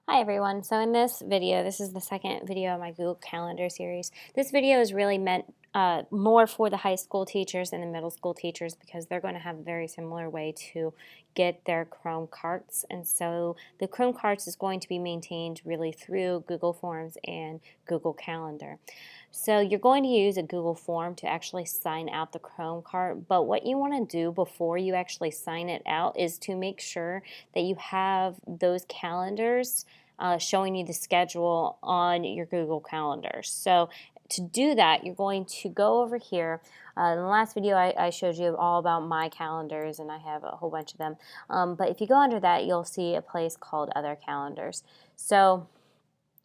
Hi everyone. So in this video, this is the second video of my Google Calendar series. This video is really meant more for the high school teachers and the middle school teachers because they're going to have a very similar way to get their Chrome carts. And so the Chrome carts is going to be maintained really through Google Forms and Google Calendar. So you're going to use a Google form to actually sign out the Chrome cart, but what you want to do before you actually sign it out is to make sure that you have those calendars showing you the schedule on your Google Calendar. So to do that, you're going to go over here. In the last video, I showed you all about my calendars, and I have a whole bunch of them. But if you go under that, you'll see a place called Other Calendars. So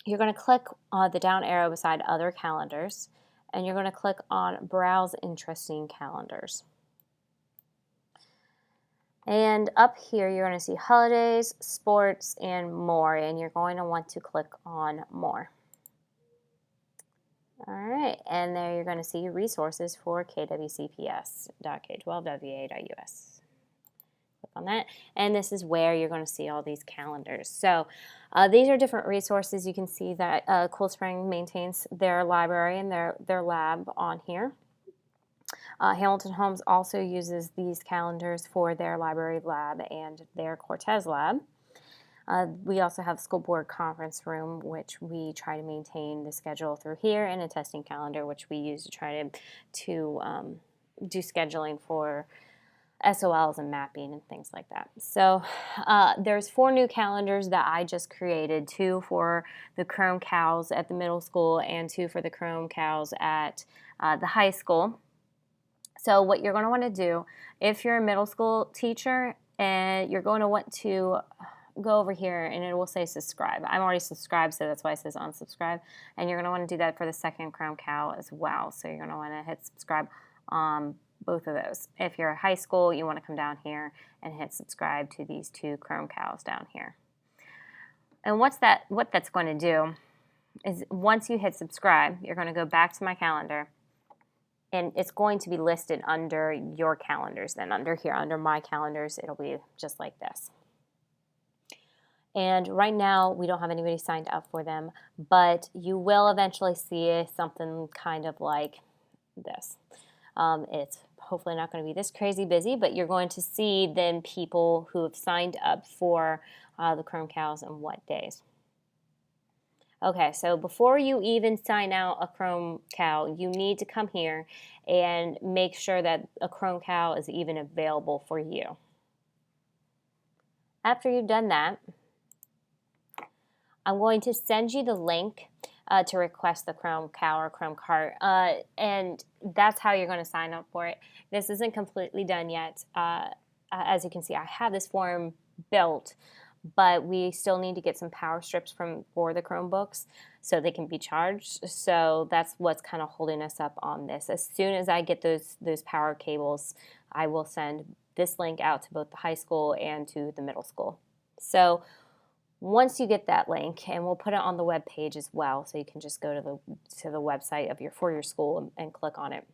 you're going to click on the down arrow beside Other Calendars, and you're going to click on Browse Interesting Calendars. And up here, you're going to see holidays, sports, and more, and you're going to want to click on more. All right, and there you're going to see resources for KWCPS.K12WA.US. Click on that, and this is where you're going to see all these calendars. So these are different resources. You can see that Cool Spring maintains their library and their lab on here. Hamilton Homes also uses these calendars for their library lab and their Cortez lab. We also have school board conference room, which we try to maintain the schedule through here, and a testing calendar, which we use to try to do scheduling for SOLs and mapping and things like that. So there's 4 new calendars that I just created, 2 for the Chrome cows at the middle school and 2 for the Chrome cows at the high school. So what you're going to want to do, if you're a middle school teacher, and you're going to want to go over here and it will say subscribe. I'm already subscribed, so that's why it says unsubscribe. And you're going to want to do that for the second Chrome cow as well. So you're going to want to hit subscribe on both of those. If you're a high school, you want to come down here and hit subscribe to these 2 Chrome cows down here. And what that's going to do is once you hit subscribe, you're going to go back to my calendar, and it's going to be listed under your calendars. Then under here, under my calendars, it'll be just like this. And right now, we don't have anybody signed up for them, but you will eventually see something kind of like this. It's hopefully not going to be this crazy busy, but you're going to see then people who have signed up for the Chrome cows and what days. Okay, so before you even sign out a Chrome cow, you need to come here and make sure that a Chrome cow is even available for you. After you've done that, I'm going to send you the link to request the Chrome cow or Chrome cart, and that's how you're going to sign up for it. This isn't completely done yet. As you can see, I have this form built, but we still need to get some power strips for the Chromebooks so they can be charged. So that's what's kind of holding us up on this. As soon as I get those power cables, I will send this link out to both the high school and to the middle school. So once you get that link, and we'll put it on the web page as well, so you can just go to the website for your school and click on it.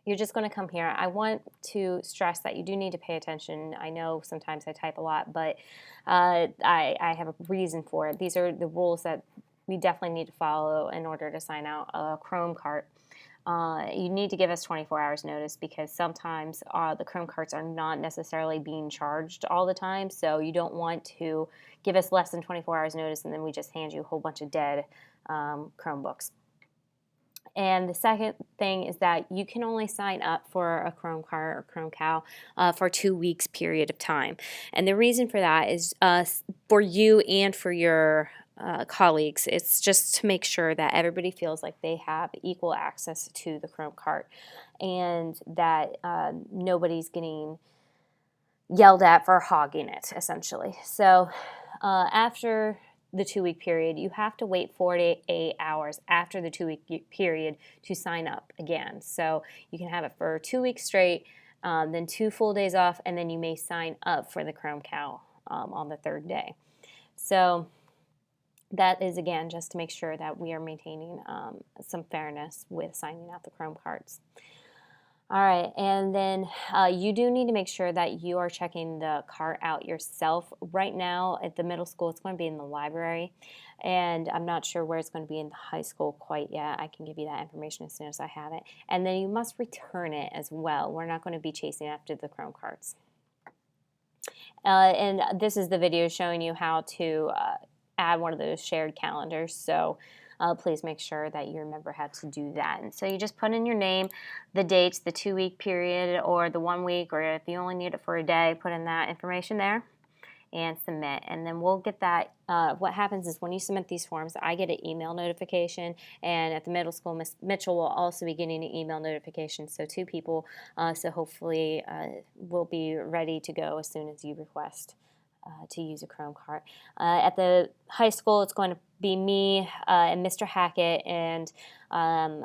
You're just going to come here. I want to stress that you do need to pay attention. I know sometimes I type a lot, but I have a reason for it. These are the rules that we definitely need to follow in order to sign out a Chrome cart. You need to give us 24 hours notice because sometimes the Chrome carts are not necessarily being charged all the time, so you don't want to give us less than 24 hours notice and then we just hand you a whole bunch of dead Chromebooks. And the second thing is that you can only sign up for a Chrome cart or Chrome cow for a 2 weeks period of time. And the reason for that is for you and for your colleagues. It's just to make sure that everybody feels like they have equal access to the Chrome cart and that nobody's getting yelled at for hogging it, essentially. So after the 2-week period, you have to wait 48 hours after the 2-week period to sign up again. So you can have it for 2 weeks straight, then 2 full days off, and then you may sign up for the Chrome cow on the 3rd day. So that is, again, just to make sure that we are maintaining some fairness with signing out the Chrome carts. All right, and then you do need to make sure that you are checking the cart out yourself. Right now at the middle school, it's going to be in the library, and I'm not sure where it's going to be in the high school quite yet. I can give you that information as soon as I have it. And then you must return it as well. We're not going to be chasing after the Chrome carts. And this is the video showing you how to add one of those shared calendars. So please make sure that you remember how to do that. And so you just put in your name, the dates, the 2-week period, or the 1 week, or if you only need it for a day, put in that information there and submit. And then we'll get that. What happens is when you submit these forms, I get an email notification, and at the middle school, Miss Mitchell will also be getting an email notification, so 2 people. So hopefully we'll be ready to go as soon as you request to use a Chrome cart. At the high school, it's going to be me and Mr. Hackett, and I'm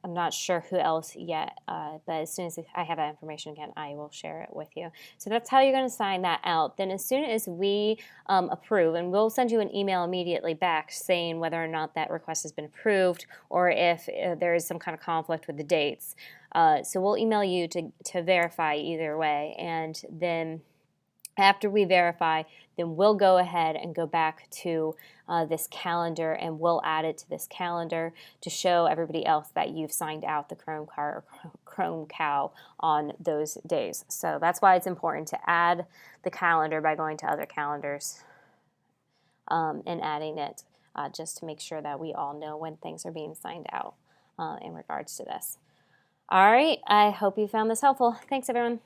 not sure who else yet, but as soon as I have that information again, I will share it with you. So that's how you're going to sign that out. Then as soon as we approve, and we'll send you an email immediately back saying whether or not that request has been approved, or if there is some kind of conflict with the dates. So we'll email you to verify either way, and then after we verify, then we'll go ahead and go back to this calendar, and we'll add it to this calendar to show everybody else that you've signed out the Chrome Cart or Chrome Cow on those days. So that's why it's important to add the calendar by going to other calendars and adding it just to make sure that we all know when things are being signed out in regards to this. All right, I hope you found this helpful. Thanks, everyone.